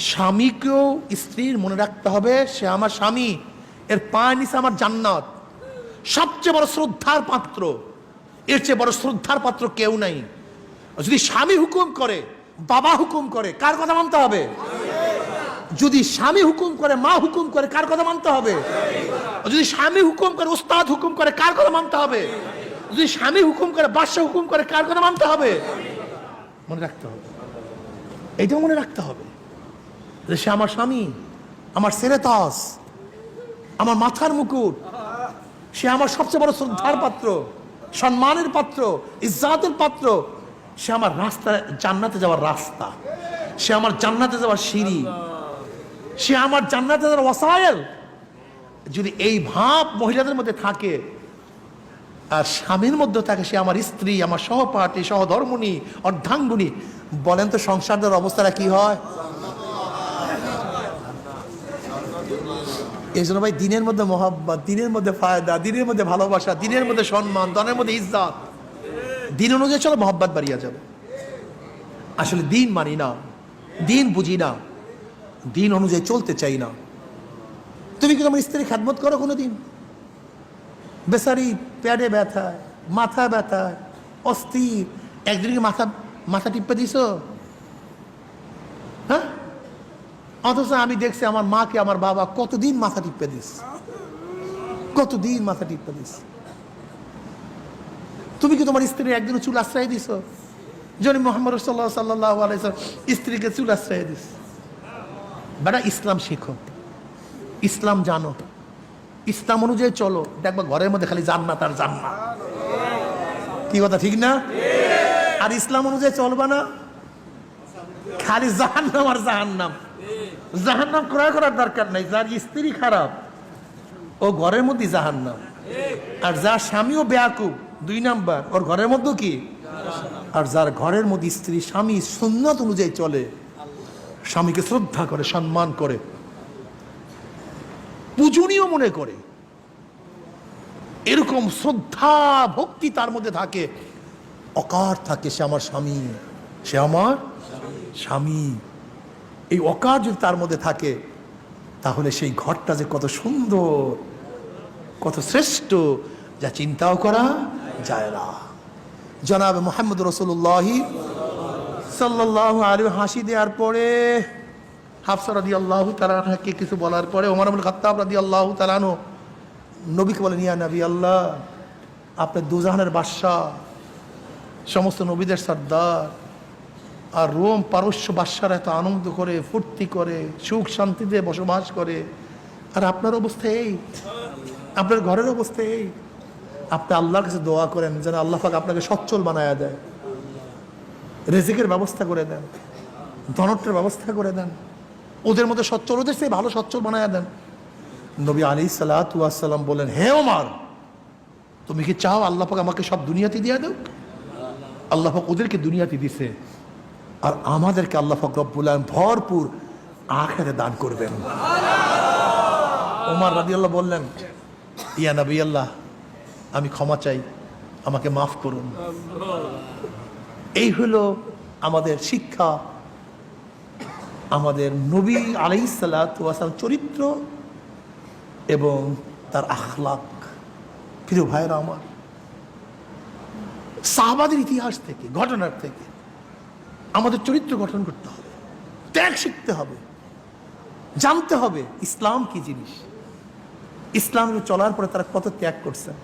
স্বামীকেও স্ত্রীর মনে রাখতে হবে সে আমার স্বামী, এর পায়ের নিচে আমার জান্নাত, সবচেয়ে বড় শ্রদ্ধার পাত্র, এর চেয়ে বড় শ্রদ্ধার পাত্র কেউ নাই। যদি স্বামী হুকুম করে, বাবা হুকুম করে, কার কথা মানতে হবে? যদি স্বামী হুকুম করে, মা হুকুম করে, কার কথা মানতে হবে? যদি স্বামী হুকুম করে, উস্তাদ হুকুম করে, কার কথা মানতে হবে? যদি স্বামী হুকুম করে, বাদশা হুকুম করে, কার কথা মানতে হবে? মনে রাখতে হবে, এইটাও মনে রাখতে হবে যে সে আমার স্বামী, আমার সেরেতাস, আমার মাথার মুকুট, সে আমার সবচেয়ে বড় শ্রদ্ধার পাত্র, সম্মানের পাত্র, ইজ্জাতের পাত্র। সে আমার রাস্তা, জান্নাতে যাওয়ার রাস্তা, সে আমার জান্নাতে যাওয়ার সিঁড়ি, সে আমার জান্নাতে যাওয়ার ওয়াসাইল। যদি এই ভাব মহিলাদের মধ্যে থাকে আর স্বামীর মধ্যে থাকে সে আমার স্ত্রী, আমার সহপাঠী, সহধর্মণী, অর্ধাঙ্গুনী, বলেন তো সংসারদের অবস্থাটা কি হয়? এই জন্য ভাই দিনের মধ্যে মহব্বত, দিনের মধ্যে ফায়দা, দিনের মধ্যে ভালোবাসা, দিনের মধ্যে সম্মান, দনের মধ্যে ইজ্জত, দিন অনুযায়ী চলো মহব্বত বাড়িয়ে যাবে। আসলে দিন মানি না, দিন বুঝি না, দিন অনুযায়ী চলতে চাই না। তুমি কি তোমার স্ত্রীর খেদমত করো কোনোদিন? বেচারি প্যাডে ব্যথায়, মাথা ব্যথায়, অস্থির, একদিনকে মাথা টিপে দিছ? হ্যাঁ, অথচ আমি দেখছি আমার মাকে, আমার বাবা কতদিন মাথা টিপে দিস, কতদিন মাথা টিপে দিস। তুমি কি তোমার স্ত্রীর একদিন চুল আশ্রয় দিছ? যিনি মুহাম্মদ সাল্লাল্লাহু আলাইহি ওয়াসাল্লাম স্ত্রীকে চুল আশ্রয় দিস। বেটা ইসলাম শিখো, ইসলাম জানো, ইসলাম অনুযায়ী চলো, দেখবা ঘরের মধ্যে খালি জান্নাত আর জান্নাত। কি কথা ঠিক না? আর ইসলাম অনুযায়ী চলবা না, খালি জাহান্নাম আর জাহান্নাম। জাহান্নাম ক্রয় করার দরকার নাই, যার স্ত্রী খারাপ ও ঘরের মধ্যে জাহান্নাম, আর যার স্বামীও বেয়াকুব 2 নাম্বার, ওর ঘরের মধ্যে কি? আর যার ঘরের মধ্যে স্ত্রী স্বামী সুন্নাত অনুযায়ী চলে, স্বামীকে শ্রদ্ধা করে, সম্মান করে, পূজনীয় মনে করে, এরকম শ্রদ্ধা ভক্তি তার মধ্যে থাকে, অকার থাকে, সে আমার স্বামী, সে আমার স্বামী। এই অকার যদি তার মধ্যে থাকে তাহলে সেই ঘরটা যে কত সুন্দর, কত শ্রেষ্ঠ, যা চিন্তাও করা যায় না। জনাব মুহাম্মদ রাসূলুল্লাহ সাল্লাল্লাহু আলাইহি হাসি দেওয়ার পরে হাফসা রাদিয়াল্লাহু তাআলা আনহাকে কিছু বলার পরে ওমর ইবনে খাত্তাব রাদিয়াল্লাহু তাআলা আনহু নবীকে বলেন, ইয়া নবী আল্লাহ, আপনি দুজাহানের বাদশা, সমস্ত নবীদের সর্দার, আর রোম পারস্য বাদশারা এত আনন্দ করে, ফুর্তি করে, সুখ শান্তিতে বসবাস করে, আর আপনার অবস্থা এই, আপনার ঘরের অবস্থা এই। আপনি আল্লাহর কাছে দোয়া করেন যেন আল্লাহ পাক আপনাকে সচ্ছল বানায়া দেয়, রিজিকের ব্যবস্থা করে দেন, ধনত্বের ব্যবস্থা করে দেন, ওদের মধ্যে সচ্ছল, ওদের সেই ভালো সচ্ছল বানায়া দেন। নবী আলাইহিস সালাতু ওয়াস সালাম বলেন, হে ওমর, তুমি কি চাও আল্লাহ পাক আমাকে সব দুনিয়াতে দিয়ে দেব? আল্লাহ পাক ওদেরকে দুনিয়াতে দিছে, আর আমাদেরকে আল্লাহ পাক রব্বুল আলামিন ভরপুর আখিরাতে দান করবেন। ওমর রাদিয়াল্লাহু বললেন, ইয়া নবী আল্লাহ, আমি ক্ষমা চাই, আমাকে মাফ করুন। এই হলো আমাদের শিক্ষা, আমাদের নবী আলাইহিস সালাতু ওয়াস সালাম চরিত্র এবং তার আখলাক। প্রিয় ভাইরা আমার, সাহাবাদের ইতিহাস থেকে, ঘটনার থেকে আমাদের চরিত্র গঠন করতে হবে, ত্যাগ শিখতে হবে, জানতে হবে ইসলাম কি জিনিস, ইসলামে চলার পরে তারা কত ত্যাগ করছেন।